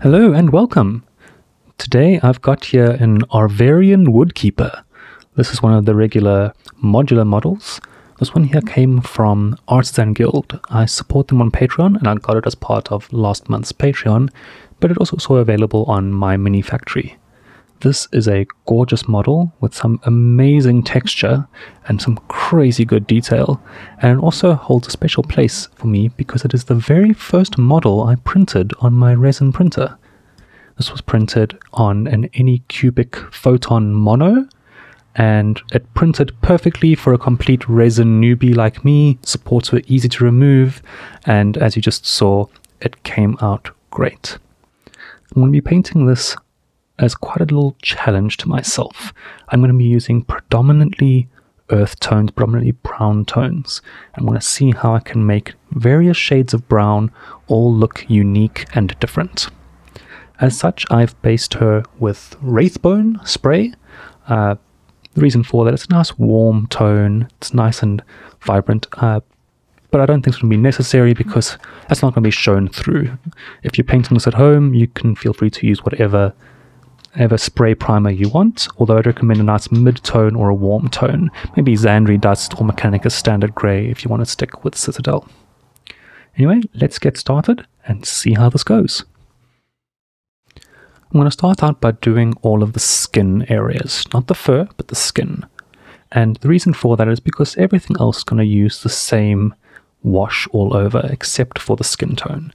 Hello and welcome. Today I've got here an Arverian Woodkeeper. This is one of the regular modular models. This one here came from Artisan Guild. I support them on Patreon and I got it as part of last month's Patreon, but it also saw available on my mini factory. This is a gorgeous model with some amazing texture and some crazy good detail, and it also holds a special place for me because it is the very first model I printed on my resin printer. This was printed on an Anycubic Photon Mono, and it printed perfectly for a complete resin newbie like me. Supports were easy to remove, and as you just saw, it came out great. I'm going to be painting this as quite a little challenge to myself. I'm going to be using predominantly earth tones, predominantly brown tones. I want to see how I can make various shades of brown all look unique and different. As such, I've based her with Wraithbone Spray. The reason for that, it's a nice warm tone, it's nice and vibrant, but I don't think it's going to be necessary because that's not going to be shown through. If you're painting this at home, you can feel free to use whatever spray primer you want, although I'd recommend a nice mid-tone or a warm tone, maybe Xandri Dust or Mechanicus Standard Grey if you want to stick with Citadel. Anyway, let's get started and see how this goes. I'm going to start out by doing all of the skin areas, not the fur, but the skin. And the reason for that is because everything else is going to use the same wash all over except for the skin tone.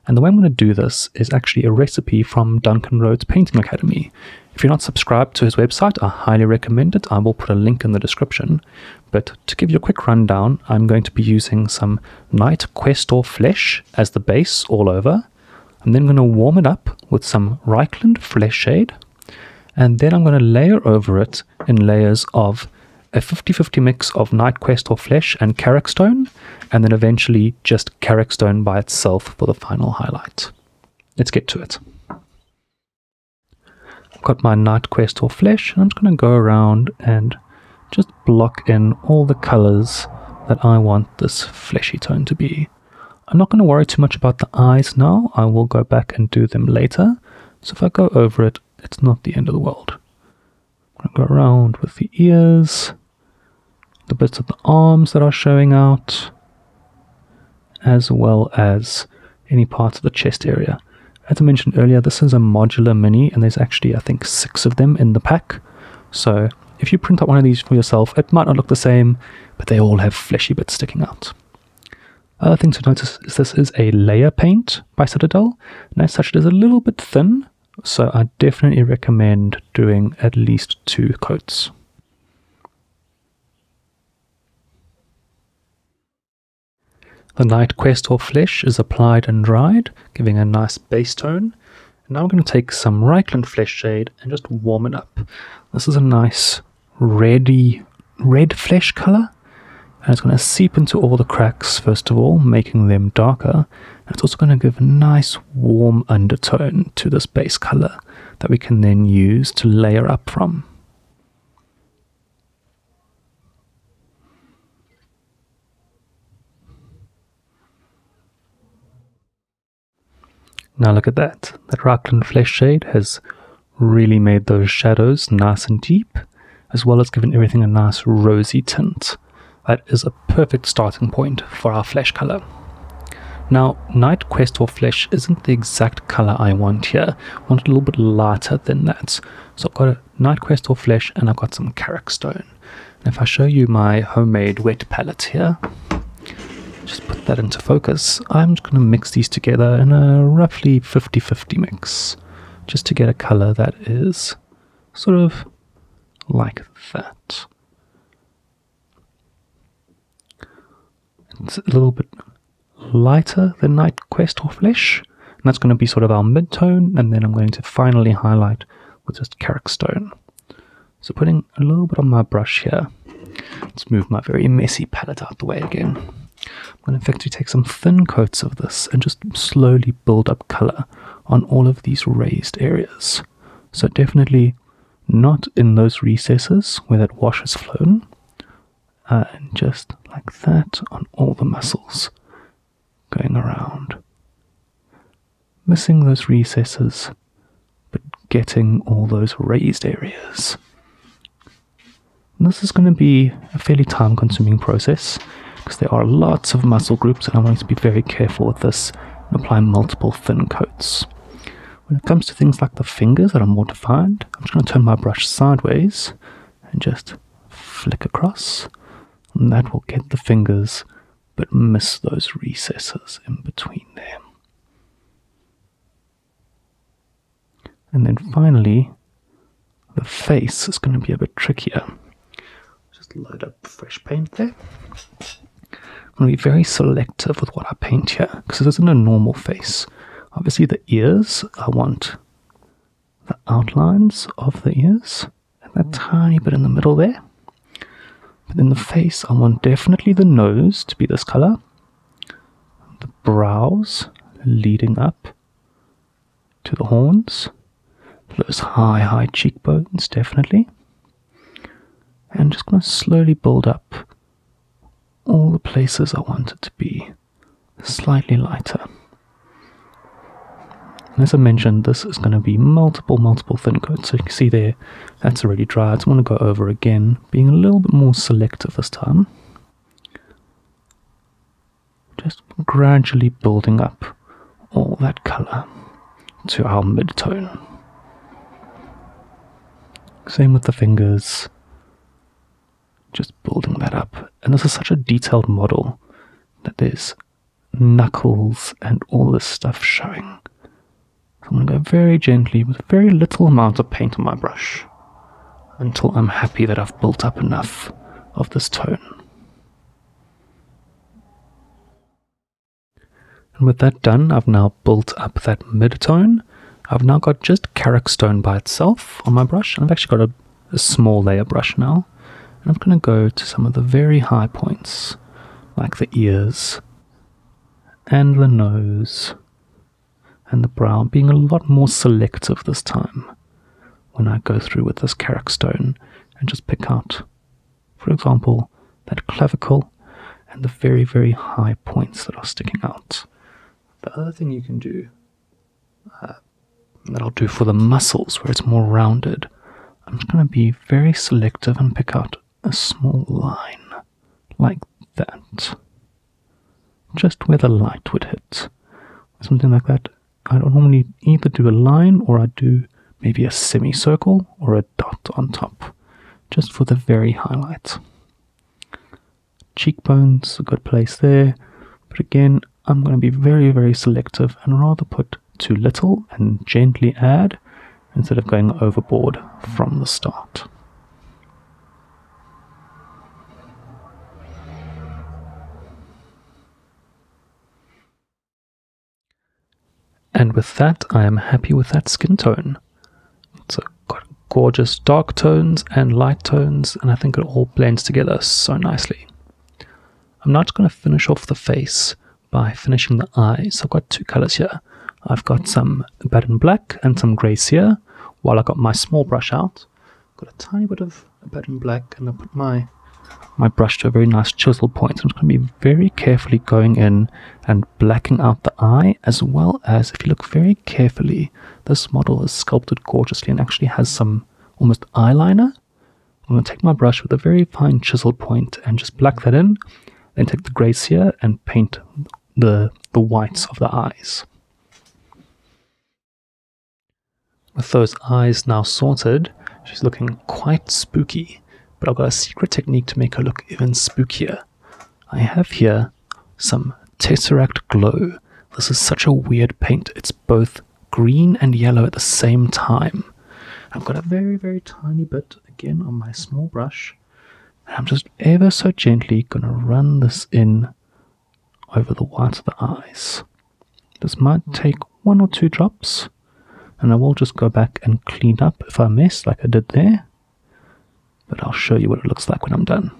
And the way I'm going to do this is actually a recipe from Duncan Rhodes Painting Academy. If you're not subscribed to his website, I highly recommend it. I will put a link in the description. But to give you a quick rundown, I'm going to be using some Night Questor flesh as the base all over. I'm then going to warm it up with some Reikland Fleshshade. And then I'm going to layer over it in layers of a 50-50 mix of Night Questor flesh and Karak Stone, and then eventually just Karak Stone by itself for the final highlight. Let's get to it. I've got my Night Questor flesh, and I'm just going to go around and just block in all the colors that I want this fleshy tone to be. I'm not going to worry too much about the eyes now. I will go back and do them later. So if I go over it, it's not the end of the world. I'm going to go around with the ears, the bits of the arms that are showing out, as well as any parts of the chest area. As I mentioned earlier, this is a modular mini, and there's actually, I think, 6 of them in the pack. So if you print out one of these for yourself, it might not look the same, but they all have fleshy bits sticking out. Other thing to notice is this is a layer paint by Citadel, and as such it is a little bit thin, so I definitely recommend doing at least 2 coats. The Night Questor flesh is applied and dried, giving a nice base tone. And now I'm going to take some Reikland Fleshshade and just warm it up. This is a nice red flesh color, and it's going to seep into all the cracks first of all, making them darker. And it's also going to give a nice warm undertone to this base color that we can then use to layer up from. Now look at that. That Reikland Fleshshade has really made those shadows nice and deep, as well as given everything a nice rosy tint. That is a perfect starting point for our flesh color. Now, Night Questor flesh isn't the exact color I want here. I want it a little bit lighter than that. So I've got a Night Questor flesh and I've got some Karak Stone. And if I show you my homemade wet palette here, just put that into focus, I'm just going to mix these together in a roughly 50-50 mix, just to get a color that is sort of like that. It's a little bit lighter than Night Questor flesh, and that's going to be sort of our mid-tone, and then I'm going to finally highlight with just Karak Stone. So putting a little bit on my brush here. Let's move my very messy palette out the way again. I'm going to effectively take some thin coats of this and just slowly build up color on all of these raised areas. So definitely not in those recesses where that wash has flown, and just like that on all the muscles going around. missing those recesses, but getting all those raised areas. And this is going to be a fairly time-consuming process, because there are lots of muscle groups, and I want to be very careful with this and apply multiple thin coats. When it comes to things like the fingers that are more defined, I'm just going to turn my brush sideways and just flick across, and that will get the fingers but miss those recesses in between there. And then finally, the face is going to be a bit trickier. Just load up fresh paint there. I'm going to be very selective with what I paint here, because this isn't a normal face. Obviously the ears, I want the outlines of the ears, and that tiny bit in the middle there. But in the face, I want definitely the nose to be this color, the brows leading up to the horns, those high cheekbones definitely, and just going to slowly build up all the places I want it to be slightly lighter. And as I mentioned, this is going to be multiple thin coats. So you can see there, that's already dried. So I'm going to go over again, being a little bit more selective this time. Just gradually building up all that color to our mid-tone. Same with the fingers. Just building that up. And this is such a detailed model that there's knuckles and all this stuff showing. So I'm going to go very gently with a very little amount of paint on my brush until I'm happy that I've built up enough of this tone. And with that done, I've now built up that mid-tone. I've now got just Karak Stone by itself on my brush, and I've actually got a small layer brush now. And I'm going to go to some of the very high points, like the ears, and the nose, and the brow, being a lot more selective this time when I go through with this Karak Stone and just pick out, for example, that clavicle and the very high points that are sticking out. The other thing you can do, that I'll do for the muscles where it's more rounded, I'm just going to be very selective and pick out a small line like that, just where the light would hit. Something like that. I don't normally either do a line or I do maybe a semicircle or a dot on top, just for the very highlight. Cheekbones, a good place there, but again, I'm going to be very selective and rather put too little and gently add instead of going overboard from the start. And with that, I am happy with that skin tone. It's got gorgeous dark tones and light tones, and I think it all blends together so nicely. I'm now just going to finish off the face by finishing the eyes. I've got two colors here. I've got some Abaddon Black and some Grey Seer. While I got my small brush out, got a tiny bit of Abaddon Black, and I put my brush to a very nice chisel point. I'm just going to be very carefully going in and blacking out the eye, as well as, if you look very carefully, this model is sculpted gorgeously and actually has some almost eyeliner. I'm going to take my brush with a very fine chiseled point and just black that in, then take the Grey Seer and paint the whites of the eyes. With those eyes now sorted, she's looking quite spooky, but I've got a secret technique to make her look even spookier. I have here some Tesseract Glow. This is such a weird paint. It's both green and yellow at the same time. I've got a very tiny bit, again, on my small brush, and I'm just ever so gently going to run this in over the white of the eyes. This might take 1 or 2 drops, and I will just go back and clean up if I mess like I did there, but I'll show you what it looks like when I'm done.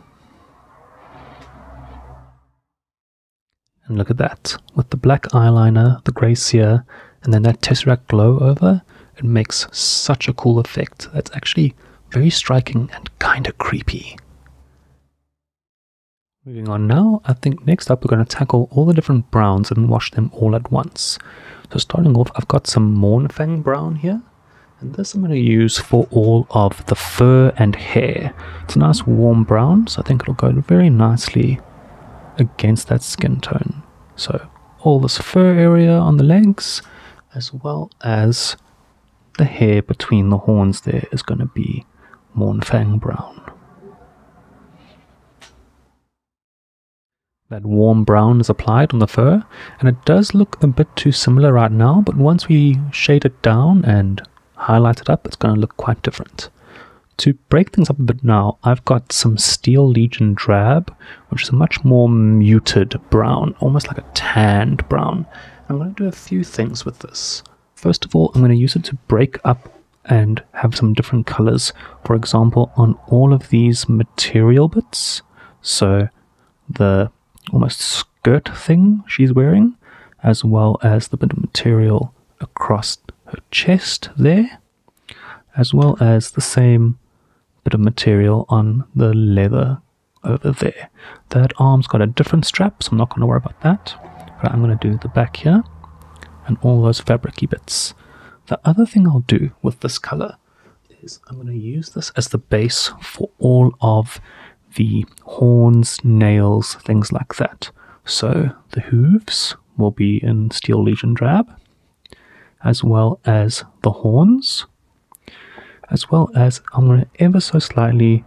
And look at that, with the black eyeliner, the Grey Seer, and then that Tesseract Glow over, it makes such a cool effect that's actually very striking and kinda creepy. Moving on now, I think next up we're going to tackle all the different browns and wash them all at once. So starting off, I've got some Mournfang Brown here. And this I'm going to use for all of the fur and hair. It's a nice warm brown, so I think it'll go very nicely against that skin tone. So all this fur area on the legs, as well as the hair between the horns there, is going to be Mournfang Brown. That warm brown is applied on the fur, and it does look a bit too similar right now, but once we shade it down and highlight it up, it's going to look quite different. To break things up a bit now, I've got some Steel Legion Drab, which is a much more muted brown, almost like a tanned brown. I'm going to do a few things with this. First of all, I'm going to use it to break up and have some different colors. For example, on all of these material bits, so the almost skirt thing she's wearing, as well as the bit of material across her chest there, as well as the same bit of material on the leather over there. That arm's got a different strap, so I'm not going to worry about that, but I'm going to do the back here and all those fabricy bits. The other thing I'll do with this color is I'm going to use this as the base for all of the horns, nails, things like that. So the hooves will be in Steel Legion Drab, as well as the horns, as well as I'm going to ever so slightly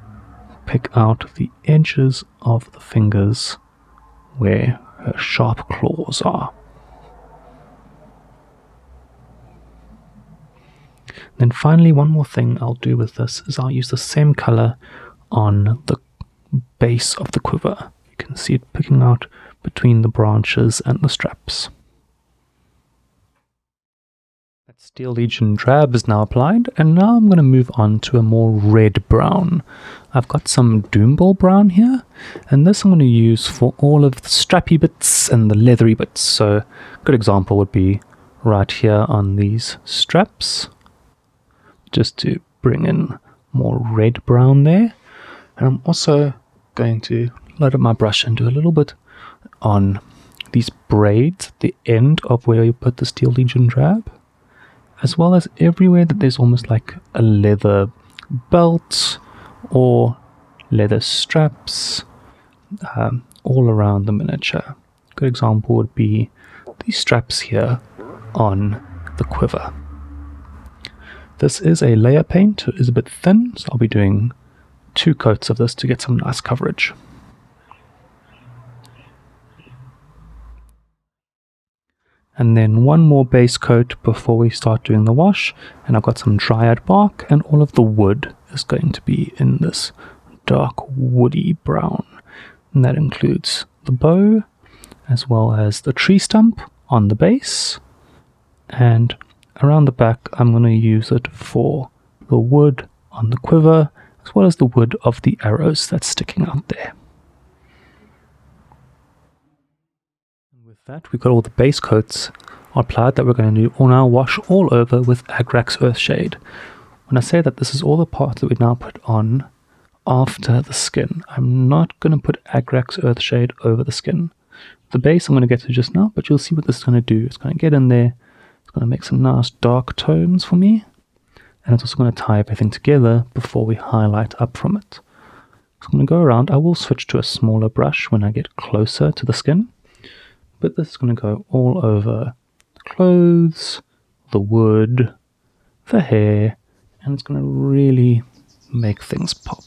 pick out the edges of the fingers where her sharp claws are. Then finally, one more thing I'll do with this is I'll use the same color on the base of the quiver. You can see it picking out between the branches and the straps. That Steel Legion Drab is now applied, and now I'm going to move on to a more red brown. I've got some Doombull Brown here, and this I'm going to use for all of the strappy bits and the leathery bits. So a good example would be right here on these straps, just to bring in more red brown there. And I'm also going to load up my brush and do a little bit on these braids, the end of where you put the Steel Legion Drab, as well as everywhere that there's almost like a leather belt or leather straps all around the miniature. A good example would be these straps here on the quiver. This is a layer paint, it is a bit thin, so I'll be doing 2 coats of this to get some nice coverage. And then one more base coat before we start doing the wash, and I've got some Dryad Bark, and all of the wood is going to be in this dark woody brown. And that includes the bow, as well as the tree stump on the base, and around the back I'm going to use it for the wood on the quiver, as well as the wood of the arrows that's sticking out there. And with that, we've got all the base coats applied that we're going to do on our wash all over with Agrax Earthshade. When I say that this is all the parts that we now put on after the skin, I'm not going to put Agrax Earthshade over the skin. The base I'm going to get to just now, but you'll see what this is going to do. It's going to get in there, it's going to make some nice dark tones for me, and it's also going to tie everything together before we highlight up from it. So I'm going to go around. I will switch to a smaller brush when I get closer to the skin, but this is going to go all over the clothes, the wood, the hair, and it's going to really make things pop.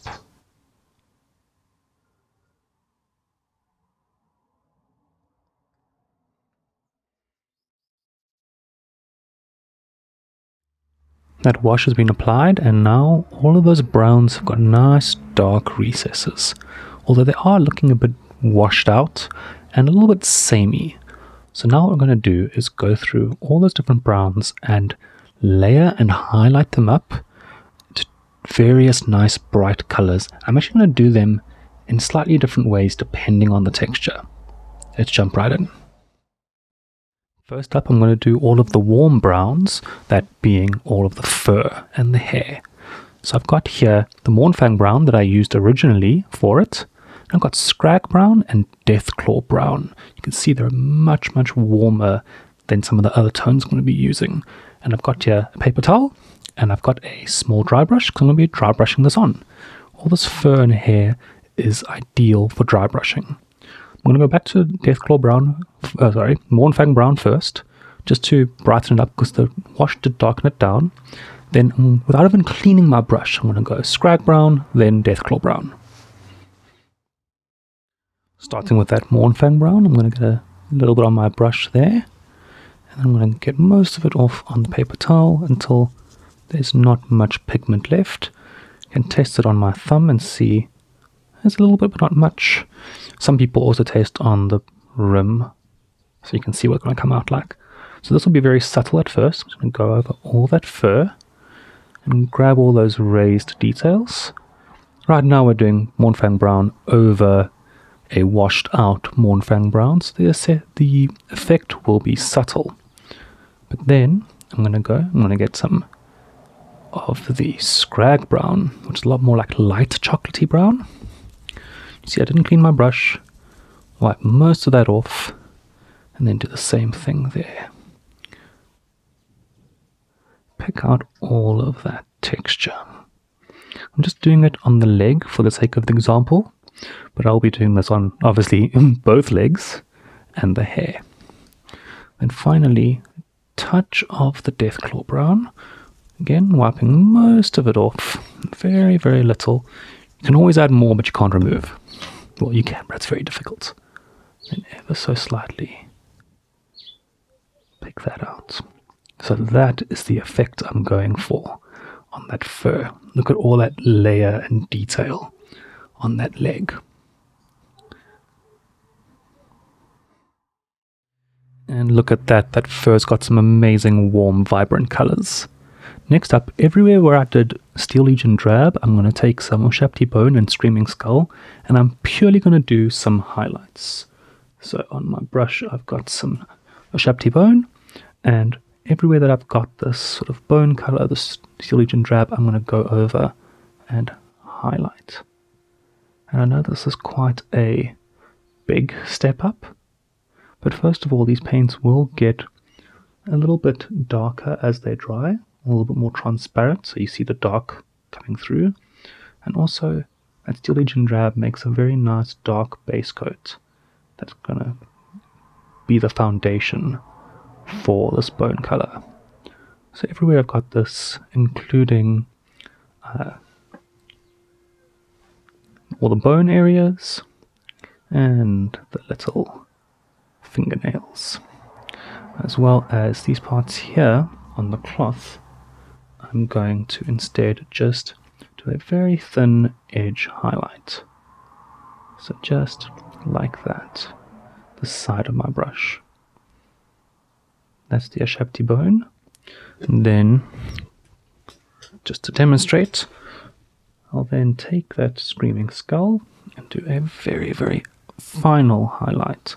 That wash has been applied, and now all of those browns have got nice dark recesses, although they are looking a bit washed out and a little bit samey. So now what I'm going to do is go through all those different browns and layer and highlight them up to various nice bright colors. I'm actually going to do them in slightly different ways depending on the texture. Let's jump right in. First up, I'm going to do all of the warm browns, that being all of the fur and the hair. So I've got here the Mournfang Brown that I used originally for it. I've got Skrag Brown and Deathclaw Brown. You can see they're much, much warmer than some of the other tones I'm going to be using. And I've got here a paper towel, and I've got a small dry brush because I'm going to be dry brushing this on. All this fur and hair is ideal for dry brushing. I'm going to go back to Deathclaw Brown, Mournfang Brown first, just to brighten it up because the wash did darken it down. Then, without even cleaning my brush, I'm going to go Skrag Brown, then Deathclaw Brown. Starting with that Mournfang Brown, I'm going to get a little bit on my brush there. And I'm going to get most of it off on the paper towel until there's not much pigment left. I can test it on my thumb and see there's a little bit, but not much. Some people also taste on the rim, so you can see what's going to come out like. So this will be very subtle at first. I'm just going to go over all that fur and grab all those raised details. Right now we're doing Mournfang Brown over a washed out Mournfang Brown, so the effect will be subtle. But then I'm going to get some of the Skrag Brown, which is a lot more like light chocolatey brown. You see, I didn't clean my brush. Wipe most of that off, and then do the same thing there. Pick out all of that texture. I'm just doing it on the leg for the sake of the example, but I'll be doing this on, obviously, both legs and the hair. And finally, touch of the Deathclaw Brown. Again, wiping most of it off. Very, very little. You can always add more, but you can't remove. Well, you can, but it's very difficult. And ever so slightly pick that out. So that is the effect I'm going for on that fur. Look at all that layer and detail on that leg. And look at that, that fur's got some amazing warm vibrant colors. Next up, everywhere where I did Steel Legion Drab, I'm going to take some Ushabti Bone and Screaming Skull, and I'm purely going to do some highlights. So on my brush I've got some Ushabti Bone, and everywhere that I've got this sort of bone color, this Steel Legion Drab, I'm going to go over and highlight. And I know this is quite a big step up, but first of all, these paints will get a little bit darker as they dry, a little bit more transparent, so you see the dark coming through. And also, that Steel Legion Drab makes a very nice dark base coat that's going to be the foundation for this bone color. So everywhere I've got this, including all the bone areas and the little fingernails, as well as these parts here on the cloth. I'm going to instead just do a very thin edge highlight. So just like that, the side of my brush. That's the Ushabti Bone. And then, just to demonstrate, I'll then take that Screaming Skull and do a very, very final highlight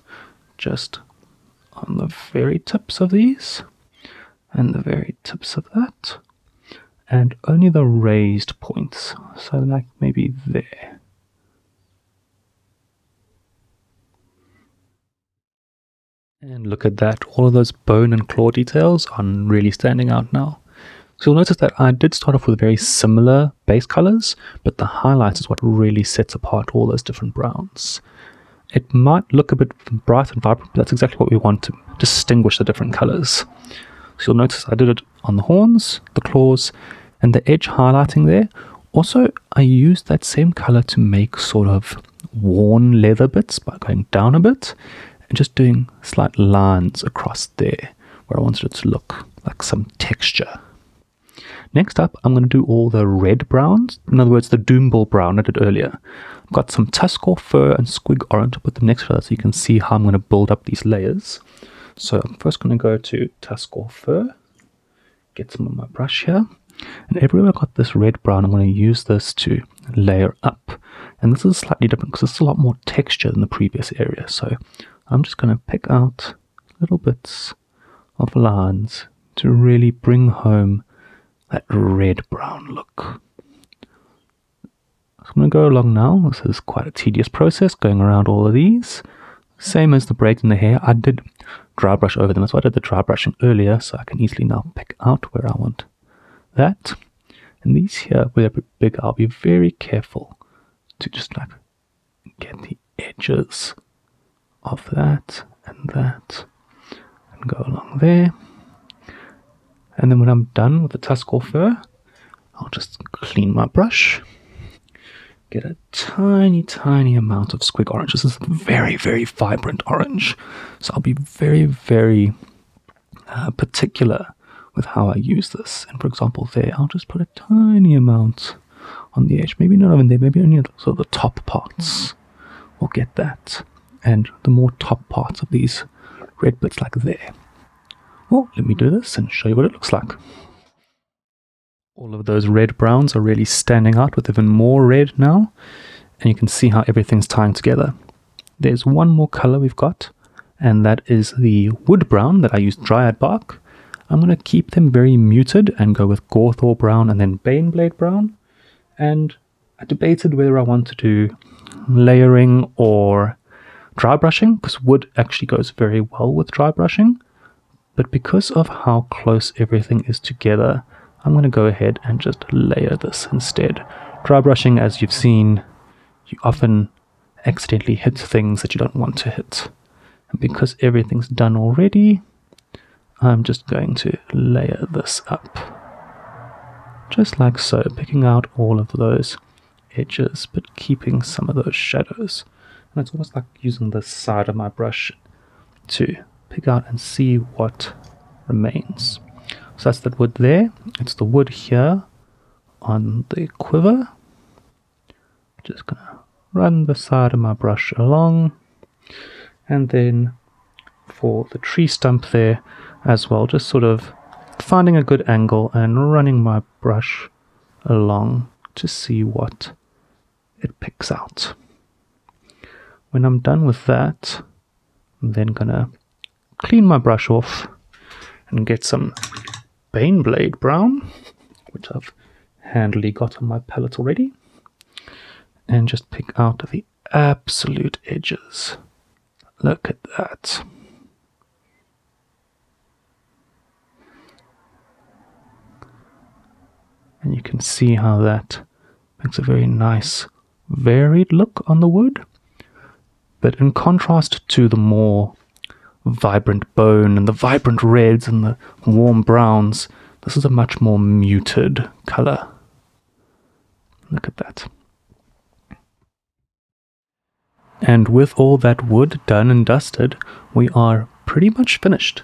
just on the very tips of these and the very tips of that, and only the raised points, so like maybe there. And look at that, all of those bone and claw details are really standing out now. So you'll notice that I did start off with very similar base colors, but the highlight is what really sets apart all those different browns. It might look a bit bright and vibrant, but that's exactly what we want to distinguish the different colors. So you'll notice I did it on the horns, the claws, and the edge highlighting there. Also, I used that same color to make sort of worn leather bits by going down a bit and just doing slight lines across there where I wanted it to look like some texture. Next up, I'm going to do all the red browns, in other words, the Doombull Brown I did earlier. I've got some Tuskgor Fur and Squig Orange to put them next to that so you can see how I'm going to build up these layers. So I'm first going to go to Tuskgor Fur, get some on my brush here, and everywhere I've got this red brown, I'm going to use this to layer up. And this is slightly different because it's a lot more texture than the previous area. So I'm just going to pick out little bits of lines to really bring home that red-brown look. So I'm going to go along now. This is quite a tedious process, going around all of these. Same as the braids in the hair, I did dry brush over them. So I did the dry brushing earlier, so I can easily now pick out where I want that. And these here, where they're big, I'll be very careful to just like get the edges of that and go along there. And then when I'm done with the Tuskgor Fur, I'll just clean my brush, get a tiny amount of Squig Orange. This is very, very vibrant orange, so I'll be very, very particular with how I use this. And for example there, I'll just put a tiny amount on the edge, maybe not even there, maybe only sort of the top parts will get that, and the more top parts of these red bits like there. Well, let me do this and show you what it looks like. All of those red browns are really standing out with even more red now, and you can see how everything's tying together. There's one more color we've got, and that is the wood brown that I used Dryad Bark. I'm going to keep them very muted and go with Gorthor Brown and then Baneblade Brown. And I debated whether I want to do layering or dry brushing, because wood actually goes very well with dry brushing. But because of how close everything is together, I'm going to go ahead and just layer this instead. Dry brushing, as you've seen, you often accidentally hit things that you don't want to hit. And because everything's done already, I'm just going to layer this up. Just like so, picking out all of those edges, but keeping some of those shadows. And it's almost like using the side of my brush to pick out and see what remains. So that's that wood there. It's the wood here on the quiver. Just gonna run the side of my brush along, and then for the tree stump there as well, just sort of finding a good angle and running my brush along to see what it picks out. When I'm done with that, I'm then gonna clean my brush off and get some Baneblade Brown, which I've handily got on my palette already, and just pick out the absolute edges. Look at that. And you can see how that makes a very nice varied look on the wood. But in contrast to the more vibrant bone and the vibrant reds and the warm browns, this is a much more muted color. Look at that. And with all that wood done and dusted, we are pretty much finished.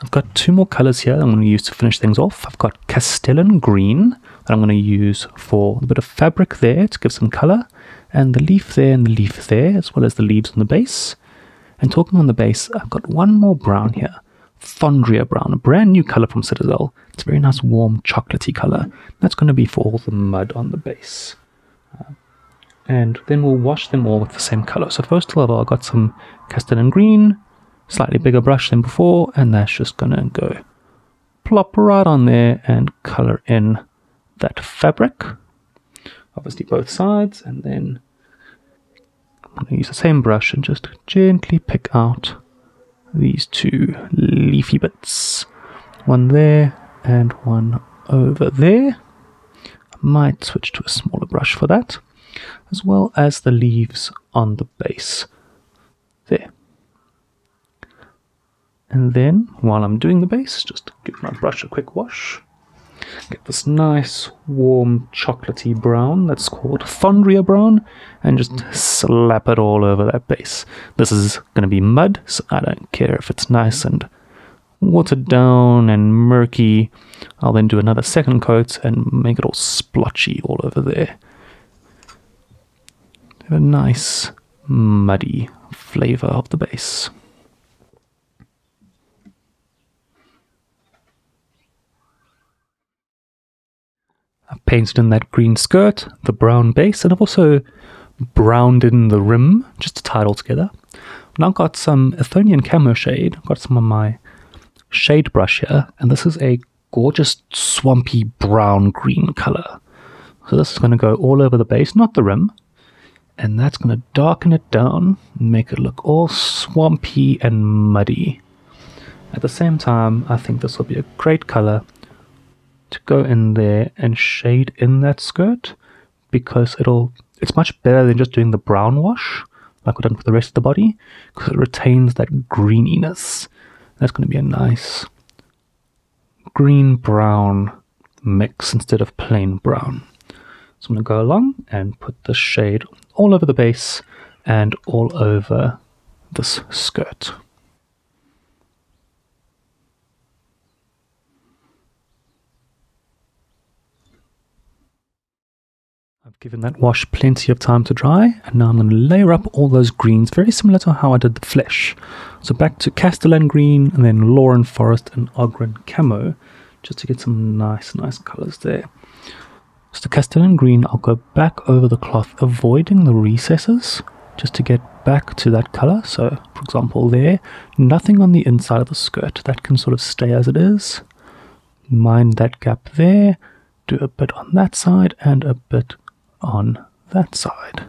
I've got two more colors here I'm going to use to finish things off. I've got Castellan Green that I'm going to use for a bit of fabric there to give some color, and the leaf there and the leaf there, as well as the leaves on the base. And talking on the base, I've got one more brown here, Thondia Brown, a brand new color from Citadel. It's a very nice warm chocolatey color. That's going to be for all the mud on the base. And then we'll wash them all with the same color. So first of all, I've got some Castellan Green, slightly bigger brush than before, and that's just going to go plop right on there and color in that fabric. Obviously both sides, and then I'm going to use the same brush and just gently pick out these two leafy bits. One there and one over there. I might switch to a smaller brush for that, as well as the leaves on the base there. And then, while I'm doing the base, just give my brush a quick wash. Get this nice, warm, chocolatey brown that's called Thondia Brown, and just slap it all over that base. This is going to be mud, so I don't care if it's nice and watered down and murky. I'll then do another second coat and make it all splotchy all over there. A nice, muddy flavor of the base. I've painted in that green skirt, the brown base, and I've also browned in the rim just to tie it all together. I've now got some Athonian Camoshade. I've got some on my shade brush here, and this is a gorgeous swampy brown green color. So this is going to go all over the base, not the rim. And that's going to darken it down and make it look all swampy and muddy. At the same time, I think this will be a great color to go in there and shade in that skirt, because it's much better than just doing the brown wash like we've done for the rest of the body, because it retains that greeniness. That's going to be a nice green-brown mix instead of plain brown. So I'm going to go along and put the shade all over the base and all over this skirt. I've given that wash plenty of time to dry, and now I'm going to layer up all those greens, very similar to how I did the flesh. So back to Castellan Green, and then Loren Forest and Ogryn Camo, just to get some nice colors there. So the Castellan Green, I'll go back over the cloth, avoiding the recesses, just to get back to that color. So, for example, there, nothing on the inside of the skirt. That can sort of stay as it is. Mind that gap there. Do a bit on that side and a bit on that side.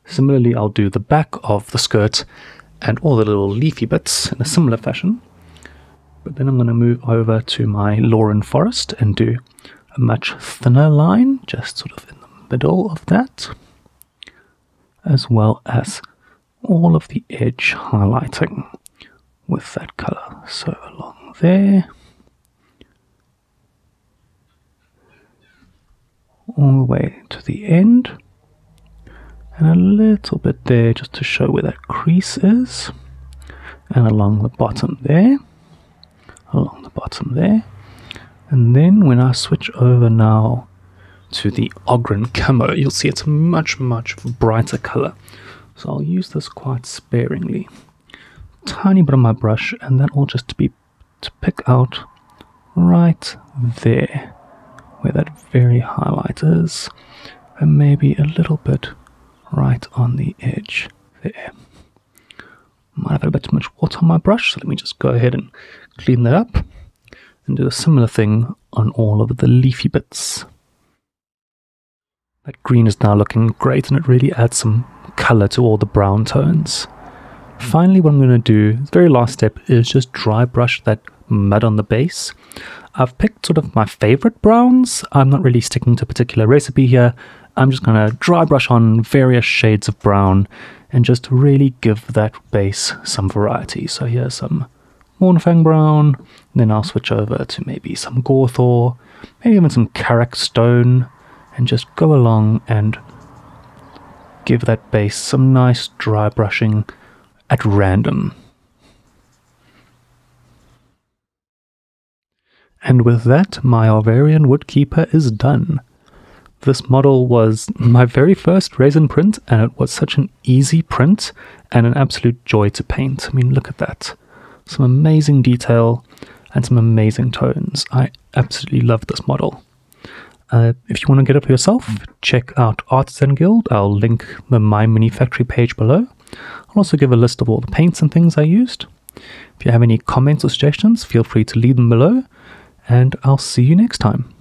Similarly, I'll do the back of the skirt and all the little leafy bits in a similar fashion. But then I'm going to move over to my Loren Forest and do a much thinner line, just sort of in the middle of that, as well as all of the edge highlighting with that color. So along there, all the way to the end, and a little bit there just to show where that crease is, and along the bottom there, along the bottom there. And then when I switch over now to the Ogryn Camo, you'll see it's a much brighter color. So I'll use this quite sparingly. Tiny bit on my brush, and that will just be to pick out right there, where that very highlight is, and maybe a little bit right on the edge there. Might have a bit too much water on my brush, so let me just go ahead and clean that up and do a similar thing on all of the leafy bits. That green is now looking great, and it really adds some color to all the brown tones. Finally, what I'm going to do, the very last step, is just dry brush that mud on the base. I've picked sort of my favorite browns. I'm not really sticking to a particular recipe here. I'm just going to dry brush on various shades of brown and just really give that base some variety. So here's some Mournfang Brown, then I'll switch over to maybe some Gorthor, maybe even some Karak Stone, and just go along and give that base some nice dry brushing at random. And with that, my Arverian Woodkeeper is done. This model was my very first resin print, and it was such an easy print and an absolute joy to paint. I mean, look at that. Some amazing detail and some amazing tones. I absolutely love this model. If you want to get it for yourself, check out Artisan Guild. I'll link the My Mini Factory page below. I'll also give a list of all the paints and things I used. If you have any comments or suggestions, feel free to leave them below, and I'll see you next time.